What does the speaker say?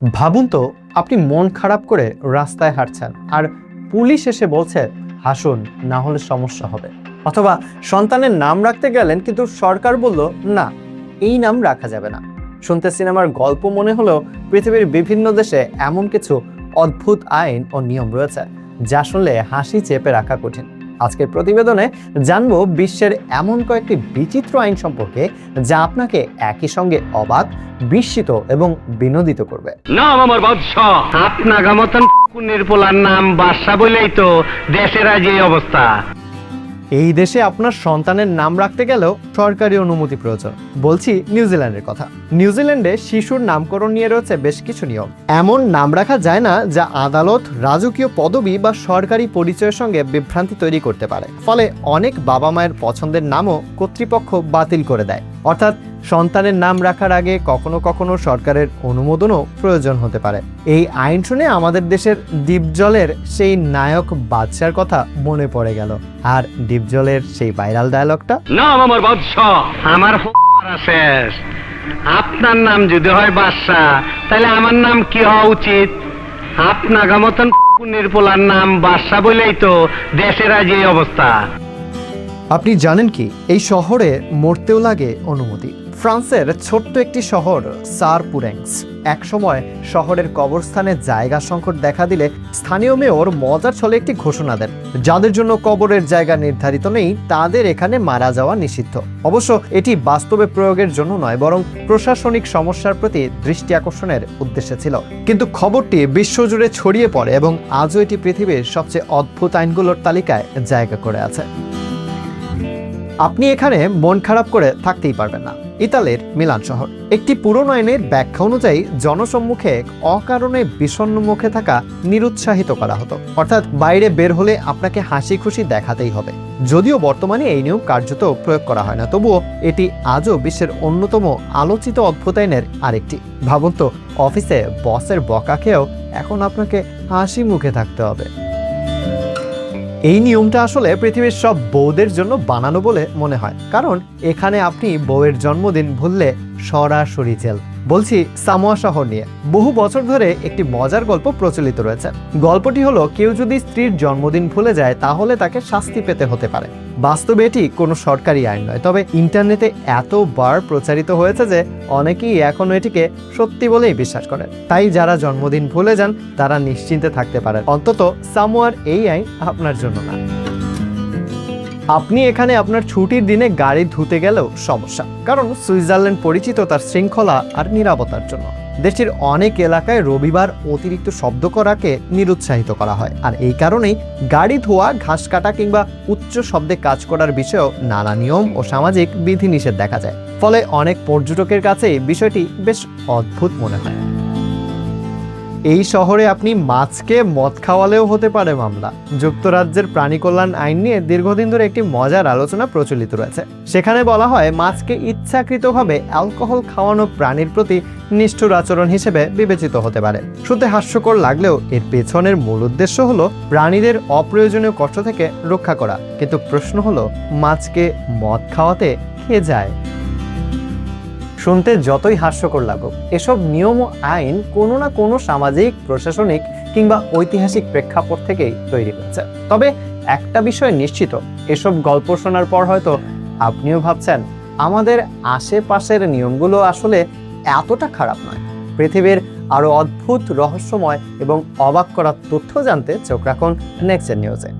ভাবুন তো, আপনি মন খারাপ করে রাস্তায় হাঁটছেন আর পুলিশ এসে বলছে হাসুন, না হলে সমস্যা হবে। অথবা সন্তানের নাম রাখতে গেলেন, কিন্তু সরকার বলল না, এই নাম রাখা যাবে না। শুনতে সিনেমার গল্প মনে হলেও পৃথিবীর বিভিন্ন দেশে এমন কিছু অদ্ভুত আইন ও নিয়ম রয়েছে যা শুনলে হাসি চেপে রাখা কঠিন। আজকের প্রতিবেদনে জানবো বিশ্বের এমন কয়েকটি বিচিত্র আইন সম্পর্কে যা আপনাকে একই সঙ্গে অবাক, বিস্মিত এবং বিনোদিত করবে। নাম আমার বাদশাহ, আপনার মতন কুনের পোলার নাম বাদশাহ বলেই তো দেশের আজ এই অবস্থা। এই দেশে আপনার সন্তানের নাম রাখতে গেলেও সরকারি অনুমতি প্রয়োজন। বলছি নিউজিল্যান্ডের কথা। নিউজিল্যান্ডে শিশুর নামকরণ নিয়ে রয়েছে বেশ কিছু নিয়ম। এমন নাম রাখা যায় না যা আদালত, রাজকীয় পদবি বা সরকারি পরিচয়ের সঙ্গে বিভ্রান্তি তৈরি করতে পারে। ফলে অনেক বাবা মায়ের পছন্দের নামও কর্তৃপক্ষ বাতিল করে দেয়। অর্থাৎ সন্তানের নাম রাখার আগে কখনো কখনো সরকারের অনুমোদনও প্রয়োজন হতে পারে। এই আইন শুনে আমাদের দেশের ডিপজলের সেই নায়ক বাদশার কথা মনে পড়ে গেল। আর ডিপজলের সেই ভাইরাল ডায়লগটা, নাম আমার বাদশাহ, আমার শেষ। আপনার নাম যদি হয় বাদশাহ, তাহলে আমার নাম কি হওয়া উচিত? আপনার মতন কুনের পোলার নাম বাদশাহ বলেই তো দেশের আজ এই অবস্থা। আপনি জানেন কি, এই শহরে মরতেও লাগে অনুমতি। ফ্রান্সের ছোট্ট একটি শহর সারপুরেংস একসময় শহরের কবরস্থানে জায়গা সংকট দেখা দিলে স্থানীয় মেয়র মজার ছলে একটি ঘোষণা দেন, যাদের জন্য কবরের জায়গা নির্ধারিত নেই তাদের এখানে মারা যাওয়া নিষিদ্ধ। অবশ্য এটি বাস্তবে প্রয়োগের জন্য নয়, বরং প্রশাসনিক সমস্যার প্রতি দৃষ্টি আকর্ষণের উদ্দেশ্যে ছিল। কিন্তু খবরটি বিশ্বজুড়ে ছড়িয়ে পড়ে এবং আজও এটি পৃথিবীর সবচেয়ে অদ্ভুত আইনগুলোর তালিকায় জায়গা করে আছে। আপনি এখানে মন খারাপ করে থাকতেই পারবেন না। ইতালির মিলান শহর একটি পুরনো আইনের ব্যাখ্যা অনুযায়ী জনসম্মুখে অকারণে বিষণ্ণ মুখে থাকা নিরুৎসাহিত করা হতো। অর্থাৎ বাইরে বের হলে আপনাকে হাসি খুশি দেখাতেই হবে। যদিও বর্তমানে এই নিয়ম কার্যত প্রয়োগ করা হয় না, তবুও এটি আজও বিশ্বের অন্যতম আলোচিত অদ্ভুত আইনের আরেকটি। ভাবুন তো, অফিসে বসের বকা খেয়েও এখন আপনাকে হাসি মুখে থাকতে হবে। এই নিয়মটা আসলে পৃথিবীর সব বউদের জন্য বানানো বলে মনে হয়, কারণ এখানে আপনি বউয়ের জন্মদিন ভুললে সরাসরি জেল। বলছি সামোয়া শহর নিয়ে। বহু বছর ধরে একটি মজার গল্প প্রচলিত রয়েছে। গল্পটি হলো, কেউ যদি স্ত্রীর জন্মদিন ভুলে যায় তাহলে তাকে শাস্তি পেতে হতে পারে। বাস্তবে এটি কোনো সরকারি আইন নয়, তবে ইন্টারনেটে এতবার প্রচারিত হয়েছে যে অনেকেই এখনো এটিকে সত্যি বলেই বিশ্বাস করেন। তাই যারা জন্মদিন ভুলে যান তারা নিশ্চিন্তে থাকতে পারেন, অন্তত সামোয়ার এই আইন আপনার জন্য না। আপনি এখানে আপনার ছুটির দিনে গাড়ি ধুতে গেলেও সমস্যা, কারণ সুইজারল্যান্ড পরিচিত তার শৃঙ্খলা আর নিরাপত্তার জন্য। দেশটির অনেক এলাকায় রবিবার অতিরিক্ত শব্দ করাকে নিরুৎসাহিত করা হয়, আর এই কারণেই গাড়ি ধোয়া, ঘাস কাটা কিংবা উচ্চ শব্দে কাজ করার বিষয়েও নানা নিয়ম ও সামাজিক বিধিনিষেধ দেখা যায়। ফলে অনেক পর্যটকের কাছে বিষয়টি বেশ অদ্ভুত মনে হয়। এই শহরে আপনি মাছকে মদ খাওয়ালেও হতে পারে মামলা। যুক্তরাজ্যের প্রাণী কল্যাণ আইন নিয়ে দীর্ঘদিন ধরে একটি মজার আলোচনা প্রচলিত রয়েছে। সেখানে বলা হয়, মাছকে ইচ্ছাকৃতভাবে অ্যালকোহল খাওয়ানো প্রাণীর প্রতি নিষ্ঠুর আচরণ হিসেবে বিবেচিত হতে পারে। শুনতে হাস্যকর লাগলেও এর পেছনের মূল উদ্দেশ্য হলো প্রাণীদের অপ্রয়োজনীয় কষ্ট থেকে রক্ষা করা। কিন্তু প্রশ্ন হলো, মাছকে মদ খাওয়াতে কে যায়? শুনতে যতই হাস্যকর লাগুক, এসব নিয়ম ও আইন কোনো না কোনো সামাজিক, প্রশাসনিক কিংবা ঐতিহাসিক প্রেক্ষাপট থেকেই তৈরি হয়েছে। তবে একটা বিষয় নিশ্চিত, এসব গল্প শোনার পর হয়তো আপনিও ভাবছেন আমাদের আশেপাশের নিয়মগুলো আসলে এতটা খারাপ নয়। পৃথিবীর আরো অদ্ভুত, রহস্যময় এবং অবাক করা তথ্য জানতে চোখ রাখুন নেক্সট নিউজে।